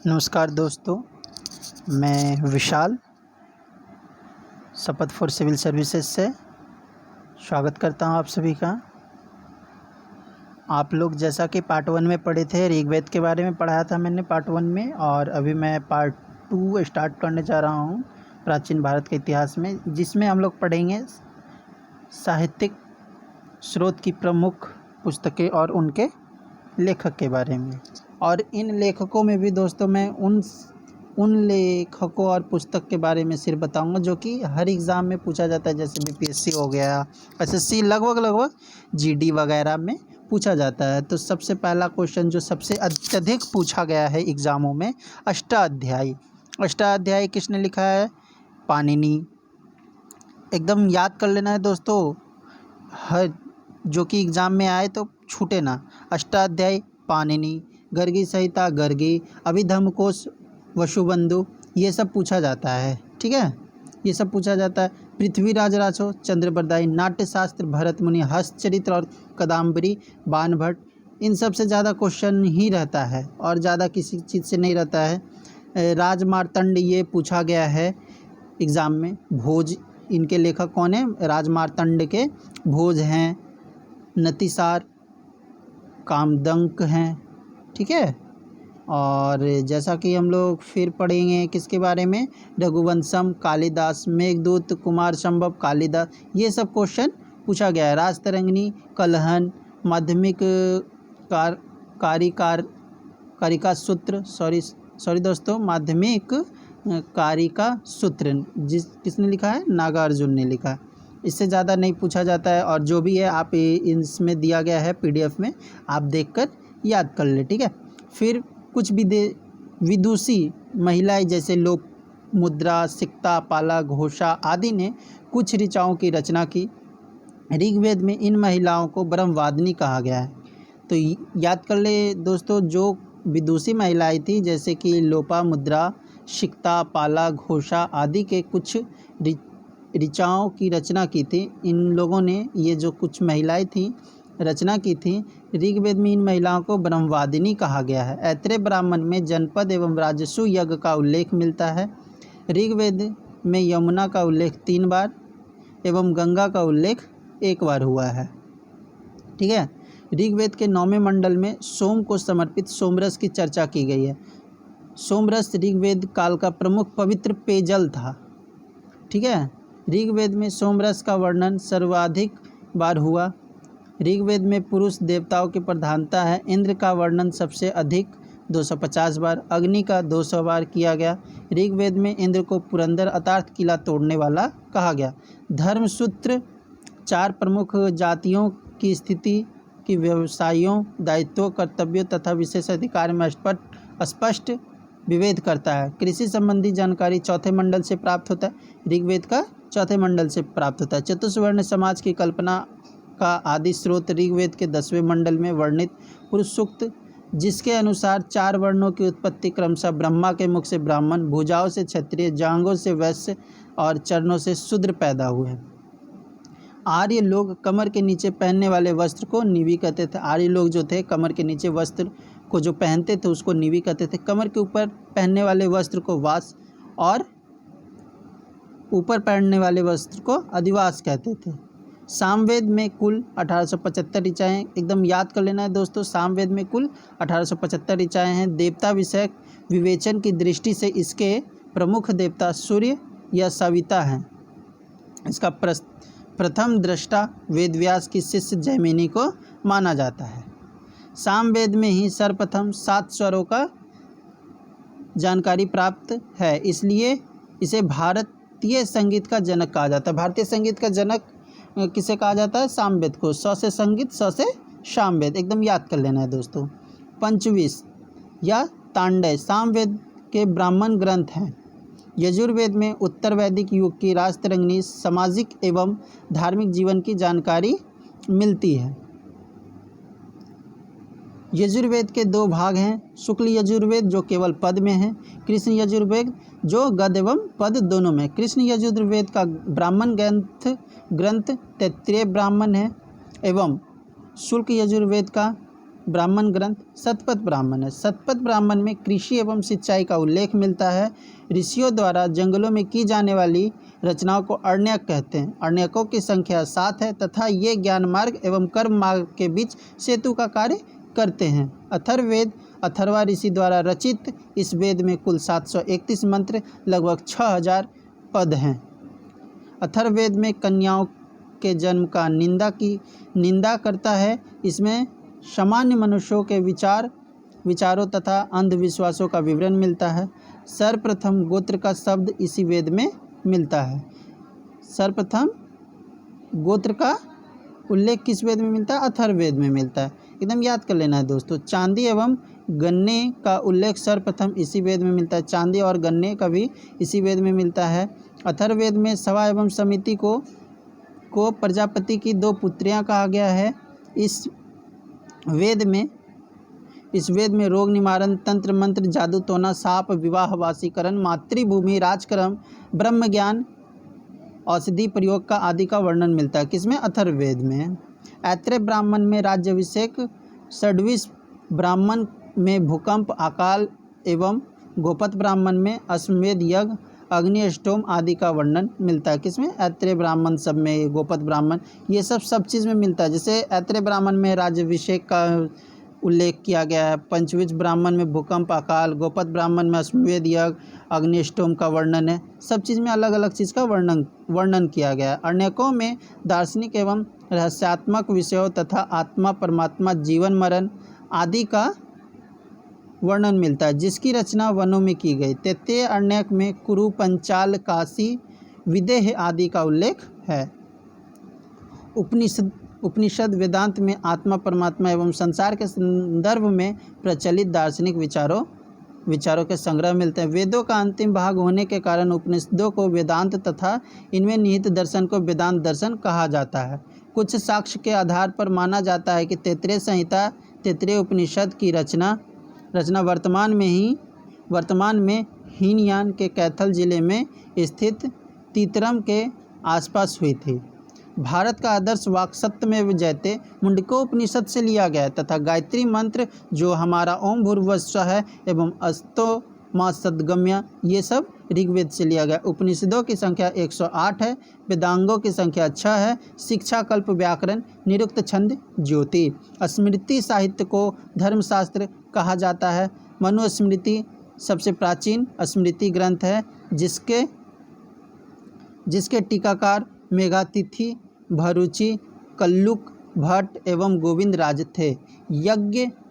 नमस्कार दोस्तों, मैं विशाल शपथ फॉर सिविल सर्विसेज से स्वागत करता हूं आप सभी का। आप लोग जैसा कि पार्ट 1 में पढ़े थे, ऋग्वेद के बारे में पढ़ाया था मैंने पार्ट 1 में, और अभी मैं पार्ट 2 स्टार्ट करने जा रहा हूं प्राचीन भारत के इतिहास में, जिसमें हम लोग पढ़ेंगे साहित्यिक स्रोत की प्रमुख पुस्तकें और उनके लेखक के बारे में। और इन लेखकों में भी दोस्तों मैं उन लेखकों और पुस्तक के बारे में सिर्फ बताऊंगा जो कि हर एग्ज़ाम में पूछा जाता है, जैसे बीपीएससी हो गया, एसएससी, लगभग जीडी वगैरह में पूछा जाता है। तो सबसे पहला क्वेश्चन जो सबसे अत्यधिक पूछा गया है एग्ज़ामों में, अष्टाध्यायी किसने लिखा है? पाणिनि। एकदम याद कर लेना है दोस्तों, हर जो कि एग्ज़ाम में आए तो छूटे ना। अष्टाध्यायी पाणिनि, गर्गी संहिता गर्गी, अभिधर्मकोश वसुबंधु, ये सब पूछा जाता है। ठीक है, ये सब पूछा जाता है। पृथ्वीराज रासो, चंद्रबरदाई, नाट्यशास्त्र भरत मुनि, हस्तचरित्र और कदम्बरी बाणभट्ट, इन सब से ज़्यादा क्वेश्चन ही रहता है और ज़्यादा किसी चीज़ से नहीं रहता है। राजमार्तंड, ये पूछा गया है एग्ज़ाम में। भोज, इनके लेखक कौन है? राजमार्तंड के भोज हैं, नतिसार, कामदंक हैं। ठीक है, और जैसा कि हम लोग फिर पढ़ेंगे किसके बारे में, रघुवंशम, कालिदास, मेघदूत, कुमार संभव, कालिदास, ये सब क्वेश्चन पूछा गया है। राजतरंगिणी, कलहन, माध्यमिक कारिका सूत्र, सॉरी दोस्तों, माध्यमिक कारिका सूत्र किसने लिखा है? नागार्जुन ने लिखा है। इससे ज़्यादा नहीं पूछा जाता है, और जो भी है आप इसमें दिया गया है पीडीएफ में, आप देखकर याद कर ले। ठीक है, फिर कुछ विदुषी महिलाएं जैसे लोपामुद्रा, सिक्ता, पाला, घोषा आदि ने कुछ ऋचाओं की रचना की। ऋग्वेद में इन महिलाओं को ब्रह्मवादिनी कहा गया है। तो याद कर ले दोस्तों, जो विदुषी महिलाएं थी जैसे कि लोपामुद्रा, सिक्ता, पाला, घोषा आदि के कुछ ऋचाओं की रचना की थी। इन लोगों ने, ये जो कुछ महिलाएं थीं, रचना की थी। ऋग्वेद में इन महिलाओं को ब्रह्मवादिनी कहा गया है। ऐत्रेय ब्राह्मण में जनपद एवं राजसु यज्ञ का उल्लेख मिलता है। ऋग्वेद में यमुना का उल्लेख 3 बार एवं गंगा का उल्लेख 1 बार हुआ है। ठीक है, ऋग्वेद के 9वें मंडल में सोम को समर्पित सोमरस की चर्चा की गई है। सोमरस ऋग्वेद काल का प्रमुख पवित्र पेयजल था। ठीक है, ऋग्वेद में सोमरस का वर्णन सर्वाधिक बार हुआ। ऋग्वेद में पुरुष देवताओं की प्रधानता है। इंद्र का वर्णन सबसे अधिक 250 बार, अग्नि का 200 बार किया गया। ऋग्वेद में इंद्र को पुरंदर अर्थात किला तोड़ने वाला कहा गया। धर्मसूत्र 4 प्रमुख जातियों की स्थिति की व्यवसायों, दायित्वों, कर्तव्यों तथा विशेष अधिकार में स्पष्ट विभेद करता है। कृषि संबंधी जानकारी 4थे मंडल से प्राप्त होता है। ऋग्वेद का 4थे मंडल से प्राप्त होता है। चतुष्वर्ण समाज की कल्पना का आदि स्रोत ऋग्वेद के 10वें मंडल में वर्णित पुरुष सूक्त, जिसके अनुसार 4 वर्णों की उत्पत्ति क्रमशः ब्रह्मा के मुख से ब्राह्मण, भुजाओं से क्षत्रिय, जांघों से वैश्य और चरणों से शूद्र पैदा हुए। आर्य लोग कमर के नीचे पहनने वाले वस्त्र को निवि कहते थे। आर्य लोग जो थे, कमर के नीचे वस्त्र को जो पहनते थे उसको निवि कहते थे। कमर के ऊपर पहनने वाले वस्त्र को वास और ऊपर पहनने वाले वस्त्र को अधिवास कहते थे। सामवेद में कुल 1875 ऋचाएँ, एकदम याद कर लेना है दोस्तों, सामवेद में कुल 1875 ऋचाएँ हैं। देवता विषयक विवेचन की दृष्टि से इसके प्रमुख देवता सूर्य या सविता हैं। इसका प्रथम दृष्टा वेदव्यास की शिष्य जैमिनी को माना जाता है। सामवेद में ही सर्वप्रथम 7 स्वरों का जानकारी प्राप्त है, इसलिए इसे भारतीय संगीत का जनक कहा जाता है। भारतीय संगीत का जनक किसे कहा जाता है? सामवेद को। स से संगीत, स से सामवेद, एकदम याद कर लेना है दोस्तों। पंचविश या तांडय सामवेद के ब्राह्मण ग्रंथ हैं। यजुर्वेद में उत्तर वैदिक युग की राजतरंगिणी सामाजिक एवं धार्मिक जीवन की जानकारी मिलती है। यजुर्वेद के 2 भाग हैं, शुक्ल यजुर्वेद जो केवल पद में है, कृष्ण यजुर्वेद जो गद एवं पद दोनों में। कृष्ण यजुर्वेद का ब्राह्मण ग्रंथ तैत्तिरीय ब्राह्मण है एवं शुक्ल यजुर्वेद का ब्राह्मण ग्रंथ शतपथ ब्राह्मण है। शतपथ ब्राह्मण में कृषि एवं सिंचाई का उल्लेख मिलता है। ऋषियों द्वारा जंगलों में की जाने वाली रचनाओं को अरण्यक कहते हैं। अरण्यकों की संख्या 7 है तथा ये ज्ञान मार्ग एवं कर्म मार्ग के बीच सेतु का कार्य करते हैं। अथर्ववेद अथर्वा ऋषि द्वारा रचित इस वेद में कुल 731 मंत्र, लगभग 6000 पद हैं। अथर्ववेद में कन्याओं के जन्म का निंदा करता है। इसमें सामान्य मनुष्यों के विचारों तथा अंधविश्वासों का विवरण मिलता है। सर्वप्रथम गोत्र का शब्द इसी वेद में मिलता है। सर्वप्रथम गोत्र का उल्लेख किस वेद में मिलता है? अथर्ववेद में मिलता है। एकदम याद कर लेना है दोस्तों। चांदी एवं गन्ने का उल्लेख सर्वप्रथम इसी वेद में मिलता है। चांदी और गन्ने का भी इसी वेद में मिलता है। अथर्ववेद में सवा एवं समिति को प्रजापति की 2 पुत्रियां कहा गया है। इस वेद में रोग निवारण, तंत्र मंत्र, जादू टोना, साप, विवाह, वाशीकरण, मातृभूमि, राजक्रम, ब्रह्म ज्ञान, औषधि प्रयोग का आदि का वर्णन मिलता है। किसमें? अथर्ववेद में। ऐत्रेय ब्राह्मण में राज्याभिषेक, षड्विश ब्राह्मण में भूकंप, अकाल एवं गोपत ब्राह्मण में अश्वमेध यज्ञ, अग्नि अष्टोम आदि का वर्णन मिलता है। किसमें? ऐत्रेय ब्राह्मण सब में, गोपत ब्राह्मण, ये सब चीज़ में मिलता है। जैसे ऐत्रेय ब्राह्मण में राज्याभिषेक का उल्लेख किया गया है, पंचविश ब्राह्मण में भूकंप, अकाल, गोपत ब्राह्मण में अश्वमेध यज्ञ, अग्नि अष्टोम का वर्णन है। सब चीज़ में अलग अलग चीज़ का वर्णन किया गया है। अरण्यकों में दार्शनिक एवं रहस्यात्मक विषयों तथा आत्मा, परमात्मा, जीवन मरण आदि का वर्णन मिलता है, जिसकी रचना वनों में की गई। तैत्तिरीय अरण्यक में कुरु, पंचाल, काशी, विदेह आदि का उल्लेख है। उपनिषद वेदांत में आत्मा, परमात्मा एवं संसार के संदर्भ में प्रचलित दार्शनिक विचारों के संग्रह मिलते हैं। वेदों का अंतिम भाग होने के कारण उपनिषदों को वेदांत तथा इनमें निहित दर्शन को वेदांत दर्शन कहा जाता है। कुछ साक्ष्य के आधार पर माना जाता है कि तैत्तिरीय संहिता, तैत्तिरीय उपनिषद की रचना वर्तमान में हीनयान के कैथल जिले में स्थित तीतरम के आसपास हुई थी। भारत का आदर्श वाक् सत्यमेव जयते मुंडकोपनिषद से लिया गया तथा गायत्री मंत्र जो हमारा ओम भूर्भुवस्सुः है एवं अस्तो मा सद्गम्य, ये सब ऋग्वेद से लिया गया। उपनिषदों की संख्या 108 है। वेदांगों की संख्या 6 है। शिक्षा, कल्प, व्याकरण, निरुक्त, छंद, ज्योति। स्मृति साहित्य को धर्मशास्त्र कहा जाता है। मनुस्मृति सबसे प्राचीन स्मृति ग्रंथ है, जिसके टीकाकार मेघातिथि, भरूची, कल्लुक, भट्ट एवं गोविंद राज थे।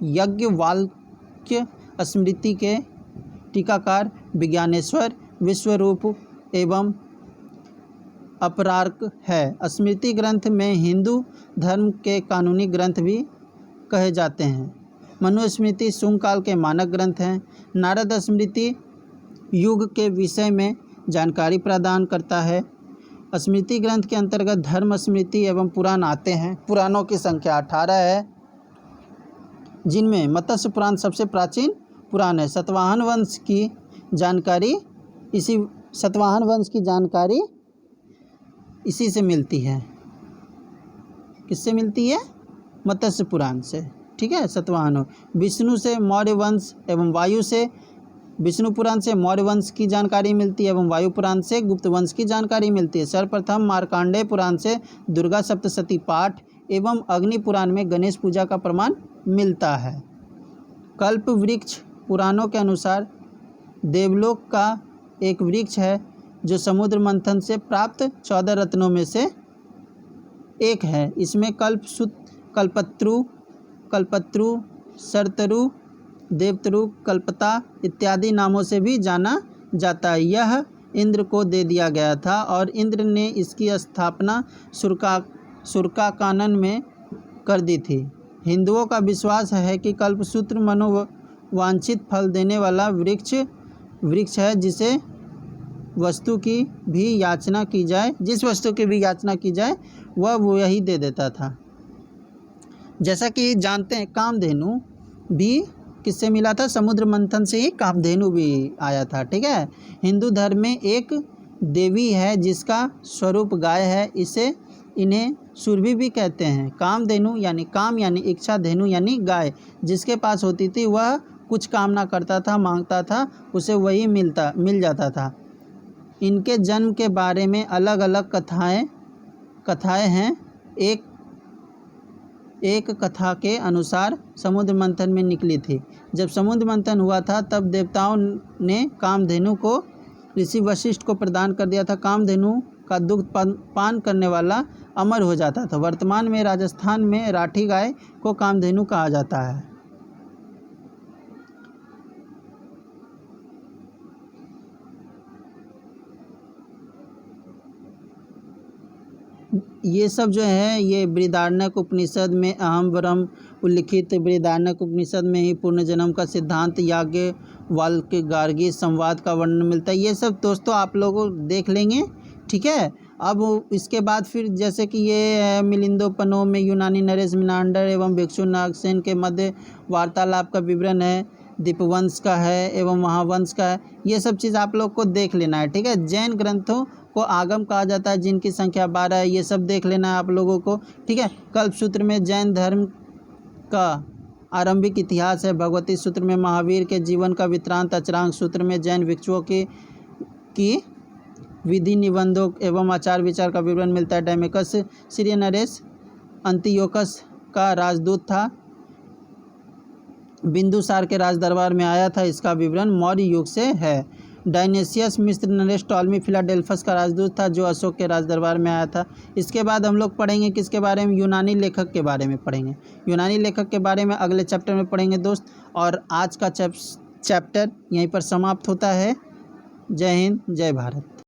याज्ञवल्क्य स्मृति के टीकाकार विज्ञानेश्वर, विश्वरूप एवं अपरार्क है। स्मृति ग्रंथ में हिंदू धर्म के कानूनी ग्रंथ भी कहे जाते हैं। मनुस्मृति शुंग काल के मानक ग्रंथ हैं। नारद स्मृति युग के विषय में जानकारी प्रदान करता है। स्मृति ग्रंथ के अंतर्गत धर्म स्मृति एवं पुराण आते हैं। पुराणों की संख्या 18 है, जिनमें मत्स्य पुराण सबसे प्राचीन पुराण है। सातवाहन वंश की जानकारी इसी से मिलती है। किससे मिलती है? मत्स्य पुराण से। ठीक है, सातवाहन। विष्णु से मौर्य वंश एवं वायु से विष्णु पुराण से मौर्य वंश की जानकारी मिलती है एवं वायु पुराण से गुप्त वंश की जानकारी मिलती है। सर्वप्रथम मार्कंडेय पुराण से दुर्गा सप्तशती पाठ एवं अग्नि पुराण में गणेश पूजा का प्रमाण मिलता है। कल्प वृक्ष पुराणों के अनुसार देवलोक का एक वृक्ष है जो समुद्र मंथन से प्राप्त 14 रत्नों में से एक है। इसमें कल्पत्रु, सरतरु, देवतरु, कल्पता इत्यादि नामों से भी जाना जाता है। यह इंद्र को दे दिया गया था और इंद्र ने इसकी स्थापना सुरकाकानन में कर दी थी। हिंदुओं का विश्वास है कि कल्पसूत्र मनोवांछित फल देने वाला वृक्ष है, जिस वस्तु की भी याचना की जाए वह वही दे देता था। जैसा कि जानते हैं कामधेनु भी किससे मिला था? समुद्र मंथन से ही कामधेनु भी आया था। ठीक है। हिंदू धर्म में एक देवी है जिसका स्वरूप गाय है। इन्हें सुरभि भी कहते हैं। कामधेनु यानी काम यानी इच्छा, धेनु यानी गाय। जिसके पास होती थी वह कुछ कामना करता था, मांगता था, उसे वही मिल जाता था। इनके जन्म के बारे में अलग अलग कथाएं हैं। एक कथा के अनुसार समुद्र मंथन में निकली थी। जब समुद्र मंथन हुआ था तब देवताओं ने कामधेनु को ऋषि वशिष्ठ को प्रदान कर दिया था। कामधेनु का दुग्ध पान करने वाला अमर हो जाता था। वर्तमान में राजस्थान में राठी गाय को कामधेनु कहा जाता है। ये सब जो है ये बृहदारण्यक उपनिषद में अहम ब्रह्म उल्लिखित बृहदारण्यक उपनिषद में ही पुनर्जन्म का सिद्धांत, याज्ञवल्क्य गार्गी संवाद का वर्णन मिलता है। ये सब दोस्तों आप लोग देख लेंगे, ठीक है। अब इसके बाद फिर जैसे कि ये मिलिंदोपनो में यूनानी नरेश मिनांडर एवं भिक्षु नागसेन के मध्य वार्तालाप का विवरण है, दीपवंश का है एवं महावंश का है। ये सब चीज़ आप लोग को देख लेना है, ठीक है। जैन ग्रंथों को आगम कहा जाता है जिनकी संख्या 12 है। ये सब देख लेना है आप लोगों को, ठीक है। कल्पसूत्र में जैन धर्म का आरंभिक इतिहास है। भगवती सूत्र में महावीर के जीवन का वृत्तांत, अचरांक सूत्र में जैन भिक्षुओं की विधि निबंधों एवं आचार विचार का विवरण मिलता है। डायमेकस सिरियनरेस अंतियोकस का राजदूत था, बिंदुसार के राजदरबार में आया था। इसका विवरण मौर्य युग से है। डायनेसियस मिस्र नरेश टॉलमी फिलाडेल्फस का राजदूत था जो अशोक के राजदरबार में आया था। इसके बाद हम लोग पढ़ेंगे किसके बारे में, यूनानी लेखक के बारे में पढ़ेंगे। यूनानी लेखक के बारे में अगले चैप्टर में पढ़ेंगे दोस्त। और आज का चैप्टर यहीं पर समाप्त होता है। जय हिंद, जय भारत।